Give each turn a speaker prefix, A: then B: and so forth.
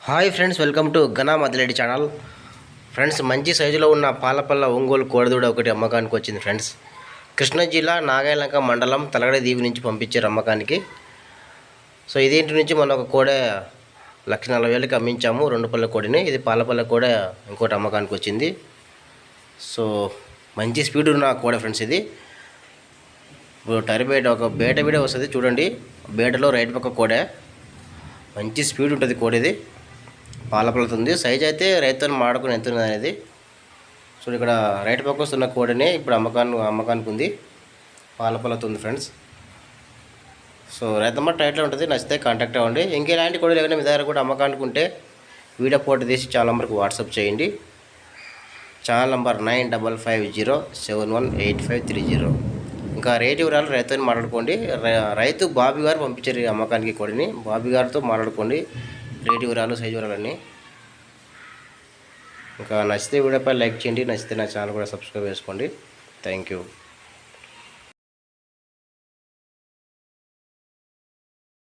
A: Hi friends, welcome to Ghana Madireddy channel. Friends, మంచి సైజులో ఉన్న పాలపల్ల ఒంగోలు కోడదూడ ఒకటి అమ్మకానికి వచ్చింది ఫ్రెండ్స్. కృష్ణా జిల్లా నాగాయలంక మండలం తలగడ దీవి నుంచి పంపించారు అమ్మకానికి. సో ఇదేంటి నుంచి మనం ఒక కోడ 1,40,000కి అమ్మించాము, 2 పళ్ళ కోడిని. ఇది పాలపల్ల కోడ ఇంకోటి అమ్మకానికి వచ్చింది. సో మంచి స్పీడ్ ఉన్న కోడ ఫ్రెండ్స్. ఇది టైర్ బేట ఒక బేట వీడే వస్తుంది చూడండి. బేటలో రైట్ పక్క కోడ మంచి స్పీడ్ ఉంటుంది కోడేది. పాలపలుతుంది సైజ్ అయితే రైతులు మాడుకుని ఎంత ఉంది అనేది. సో ఇక్కడ రైట్ పక్క వస్తున్న కోడిని ఇప్పుడు అమ్మకానికి ఉంది. పాలపలుతుంది ఫ్రెండ్స్. సో రైతమ్మ టైట్లో ఉంటుంది, నచ్చితే కాంటాక్ట్ అవ్వండి. ఇంకెలాంటి కోడలు ఏమైనా మీ దగ్గర కూడా అమ్మకానికి ఉంటే వీడియో ఫోటో తీసి ఛానల్ నెంబర్కి వాట్సాప్ చేయండి. Channel number 9550718530. ఇంకా రేటు వివరాలు రైతుని మాట్లాడుకోండి. రైతు బాబీ గారు పంపించారు ఈ అమ్మకానికి కోడిని. బాబీ గారితో మాట్లాడుకోండి రేటు వివరాలు, సైజు వివరాలన్నీ. ఇంకా నచ్చితే వీడియోపై లైక్ చేయండి, నచ్చితే నా ఛానల్ కూడా సబ్స్క్రైబ్ చేసుకోండి. Thank you.